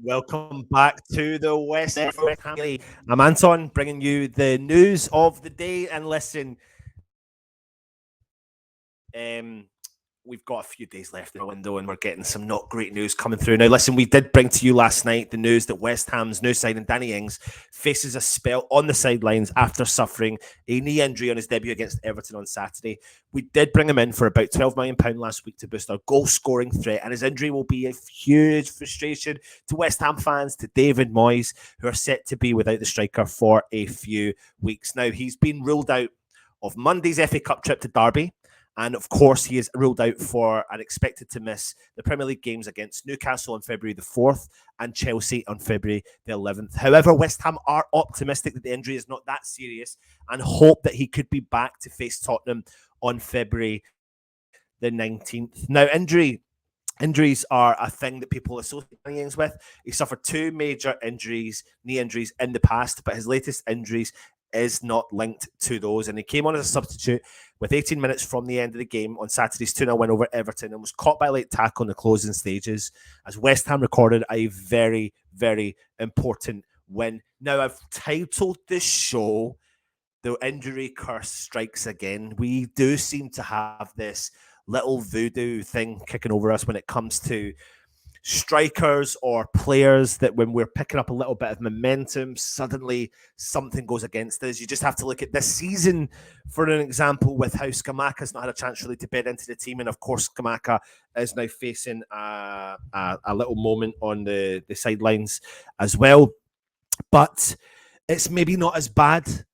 Welcome back to the West Ham Daily. I'm Anton, bringing you the news of the day. And listen, we've got a few days left in the window and we're getting some not great news coming through. Now, listen, we did bring to you last night the news that West Ham's new signing, Danny Ings, faces a spell on the sidelines after suffering a knee injury on his debut against Everton on Saturday. We did bring him in for about £12 million last week to boost our goal-scoring threat, and his injury will be a huge frustration to West Ham fans, to David Moyes, who are set to be without the striker for a few weeks. Now, he's been ruled out of Monday's FA Cup trip to Derby. And of course, he is ruled out for and expected to miss the Premier League games against Newcastle on February the 4th and Chelsea on February the 11th. However, West Ham are optimistic that the injury is not that serious and hope that he could be back to face Tottenham on February the 19th. Now, injuries are a thing that people associate Danny Ings with. He suffered two major injuries, knee injuries, in the past, but his latest injuries is not linked to those. And he came on as a substitute with 18 minutes from the end of the game on Saturday's 2-0 win over Everton and was caught by a late tackle in the closing stages as West Ham recorded a very, very important win. Now, I've titled this show, "The Injury Curse Strikes Again." We do seem to have this little voodoo thing kicking over us when it comes to strikers or players, that when we're picking up a little bit of momentum, suddenly something goes against us. You just have to look at this season for an example with how Scamacca's not had a chance really to bed into the team, and of course Scamacca is now facing a little moment on the sidelines as well. But it's maybe not as bad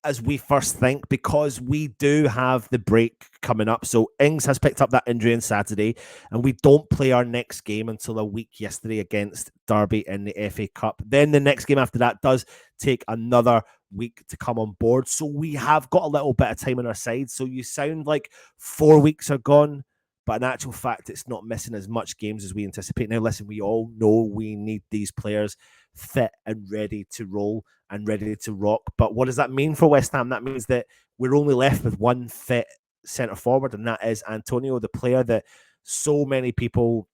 as we first think, because we do have the break coming up. So Ings has picked up that injury on Saturday, and we don't play our next game until a week yesterday against Derby in the FA Cup. Then the next game after that does take another week to come on board. So we have got a little bit of time on our side. So you sound like 4 weeks are gone, but in actual fact, it's not missing as much games as we anticipate. Now, listen, we all know we need these players fit and ready to roll and ready to rock. But what does that mean for West Ham? That means that we're only left with one fit centre forward, and that is Antonio, the player that so many people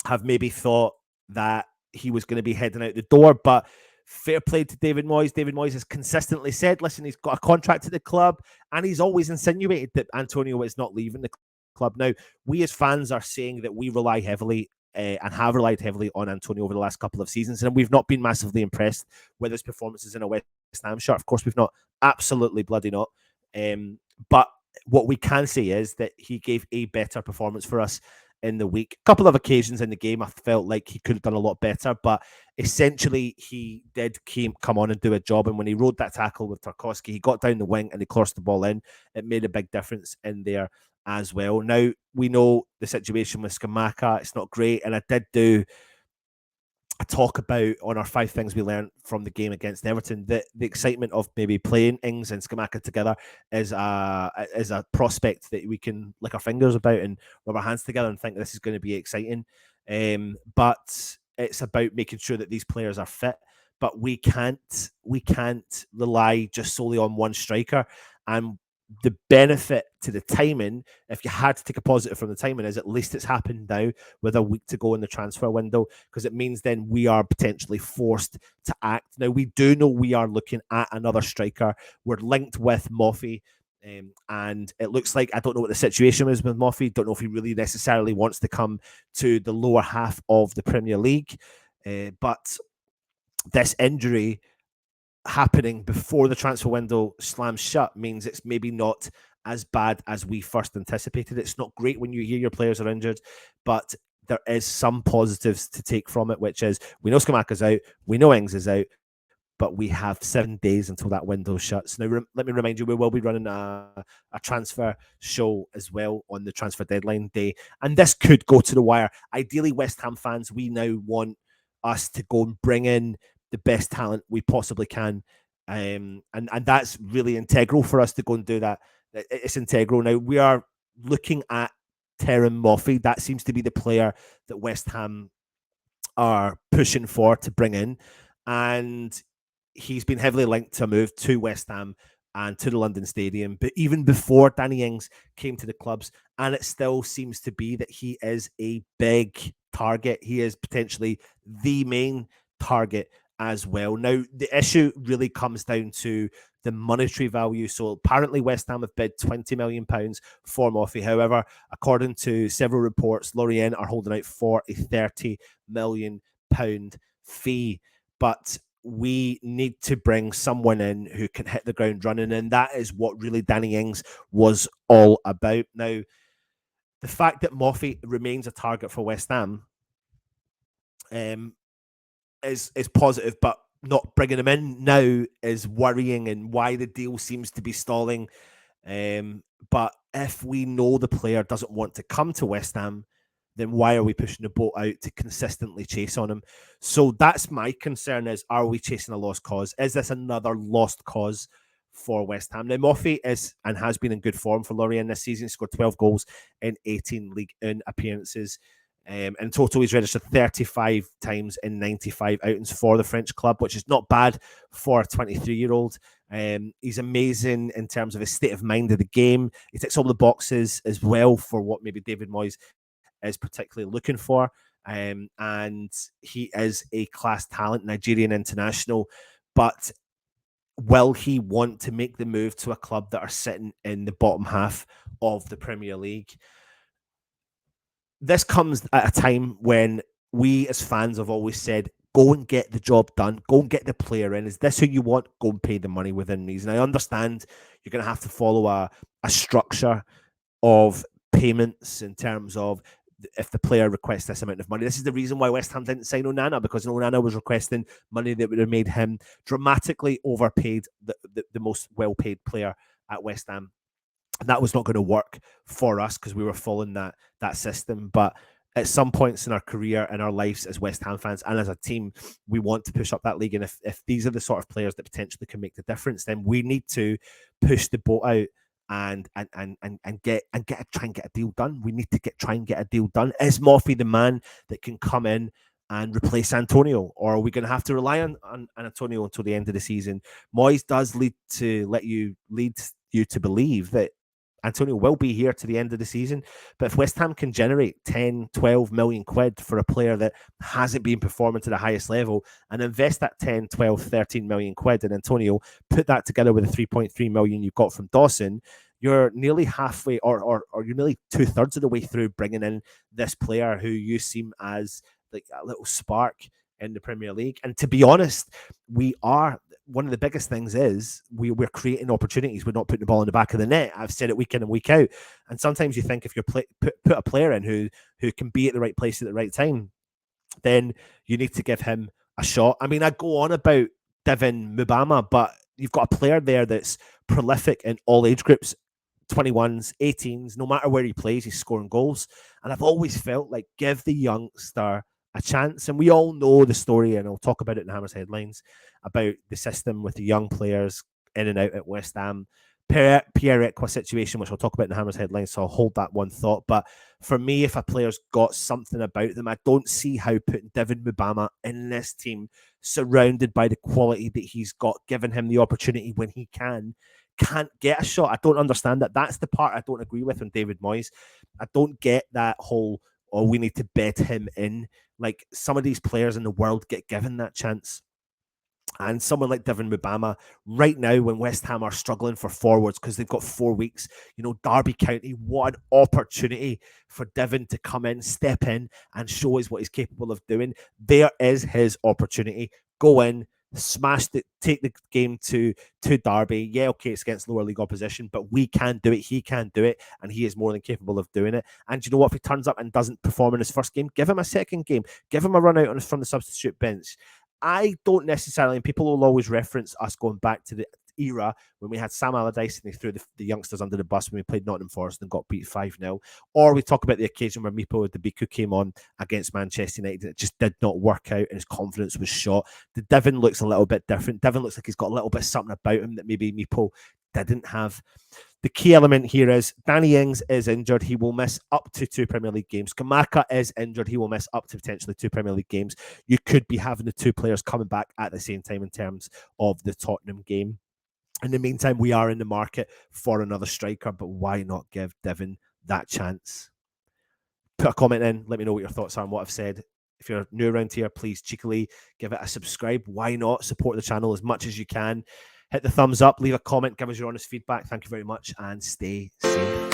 have maybe thought that he was going to be heading out the door. But fair play to David Moyes. David Moyes has consistently said, listen, he's got a contract at the club, and he's always insinuated that Antonio is not leaving the club. Now, we as fans are saying that we rely heavily and have relied heavily on Antonio over the last couple of seasons, and we've not been massively impressed with his performances in a West Ham shirt. Of course, we've not. Absolutely bloody not. But what we can say is that he gave a better performance for us in the week. A couple of occasions in the game, I felt like he could have done a lot better, but essentially he did come on and do a job. And when he rode that tackle with Tarkowski, he got down the wing and he crossed the ball in. It made a big difference in there as well. Now, we know the situation with Scamacca. It's not great. And I did do a talk about on our 5 things we learned from the game against Everton, that the excitement of maybe playing Ings and Scamacca together is a prospect that we can lick our fingers about and rub our hands together and think this is going to be exciting. But it's about making sure that these players are fit. But we can't rely just solely on one striker. And the benefit to the timing, if you had to take a positive from the timing, is at least it's happened now with a week to go in the transfer window, because it means then we are potentially forced to act. Now, we do know we are looking at another striker. We're linked with Moffi, and it looks like, I don't know what the situation is with Moffi. Don't know if he really necessarily wants to come to the lower half of the Premier League. But this injury happening before the transfer window slams shut means it's maybe not as bad as we first anticipated. It's not great when you hear your players are injured, but there is some positives to take from it, which is we know Scamacca's out, we know Ings is out, but we have 7 days until that window shuts. Now, let me remind you, we will be running a transfer show as well on the transfer deadline day, and this could go to the wire. Ideally, West Ham fans, we now want us to go and bring in the best talent we possibly can. And that's really integral for us to go and do that. It's integral. Now, we are looking at Terem Moffi. That seems to be the player that West Ham are pushing for to bring in. And he's been heavily linked to a move to West Ham and to the London Stadium, but even before Danny Ings came to the clubs, and it still seems to be that he is a big target. He is potentially the main target as well. Now, the issue really comes down to the monetary value. So apparently West Ham have bid £20 million for Moffi. However, according to several reports, Lorient are holding out for a £30 million fee. But we need to bring someone in who can hit the ground running, and that is what really Danny Ings was all about. Now, the fact that Moffi remains a target for West Ham is positive, but not bringing him in now is worrying, and why the deal seems to be stalling. But if we know the player doesn't want to come to West Ham, then why are we pushing the boat out to consistently chase on him? So that's my concern: is, are we chasing a lost cause? Is this another lost cause for West Ham? Now, Moffi is and has been in good form for Lorient this season. He scored 12 goals in 18 League One appearances. In total, he's registered 35 times in 95 outings for the French club, which is not bad for a 23-year-old. He's amazing in terms of his state of mind of the game. He ticks all the boxes as well for what maybe David Moyes is particularly looking for. And he is a class talent, Nigerian international. But will he want to make the move to a club that are sitting in the bottom half of the Premier League? This comes at a time when we as fans have always said, go and get the job done. Go and get the player in. Is this who you want? Go and pay the money within reason. I understand you're going to have to follow a structure of payments in terms of if the player requests this amount of money. This is the reason why West Ham didn't sign Onana, because Onana was requesting money that would have made him dramatically overpaid, the most well-paid player at West Ham. And that was not going to work for us because we were following that system. But at some points in our career and our lives as West Ham fans and as a team, we want to push up that league. And if these are the sort of players that potentially can make the difference, then we need to push the boat out and try and get a deal done. We need to try and get a deal done. Is Moffi the man that can come in and replace Antonio, or are we going to have to rely on Antonio until the end of the season? Moyes does lead you to believe that Antonio will be here to the end of the season. But if West Ham can generate 10, 12 million quid for a player that hasn't been performing to the highest level and invest that 10, 12, 13 million quid in Antonio, put that together with the 3.3 million you've got from Dawson, you're nearly halfway or you're nearly 2/3 of the way through bringing in this player who you seem as like a little spark in the Premier League. And to be honest, one of the biggest things is we're creating opportunities. We're not putting the ball in the back of the net. I've said it week in and week out. And sometimes you think if you put a player in who can be at the right place at the right time, then you need to give him a shot. I mean, I go on about Devin Mubama, but you've got a player there that's prolific in all age groups, 21s, 18s, no matter where he plays, he's scoring goals. And I've always felt like give the youngster a chance. And we all know the story, and I'll talk about it in Hammer's Headlines, about the system with the young players in and out at West Ham. Pierre-Emerick situation, which I'll talk about in Hammer's Headlines, so I'll hold that one thought. But for me, if a player's got something about them, I don't see how putting Devin Mubama in this team, surrounded by the quality that he's got, giving him the opportunity when he can't get a shot. I don't understand that. That's the part I don't agree with on David Moyes. I don't get that whole, we need to bet him in. Like, some of these players in the world get given that chance. And someone like Devin Mubama, right now, when West Ham are struggling for forwards because they've got 4 weeks, Derby County, what an opportunity for Devin to come in, step in, and show us what he's capable of doing. There is his opportunity. Go in, smash it, take the game to Derby. Yeah, okay, it's against lower league opposition, but we can do it. He can do it, and he is more than capable of doing it. And you know what? If he turns up and doesn't perform in his first game, give him a second game. Give him a run out from the substitute bench. I don't necessarily, and people will always reference us going back to the era when we had Sam Allardyce and they threw the youngsters under the bus when we played Nottingham Forest and got beat 5-0. Or we talk about the occasion where Mipo Debiku came on against Manchester United and it just did not work out and his confidence was shot. The Devin looks a little bit different. Devin looks like he's got a little bit of something about him that maybe Mipo didn't have. The key element here is Danny Ings is injured. He will miss up to 2 Premier League games. Kamaka is injured. He will miss up to potentially 2 Premier League games. You could be having the 2 players coming back at the same time in terms of the Tottenham game. In the meantime, we are in the market for another striker, but why not give Devon that chance? Put a comment in. Let me know what your thoughts are on what I've said. If you're new around here, please cheekily give it a subscribe. Why not support the channel as much as you can? Hit the thumbs up, leave a comment, give us your honest feedback. Thank you very much, and stay safe.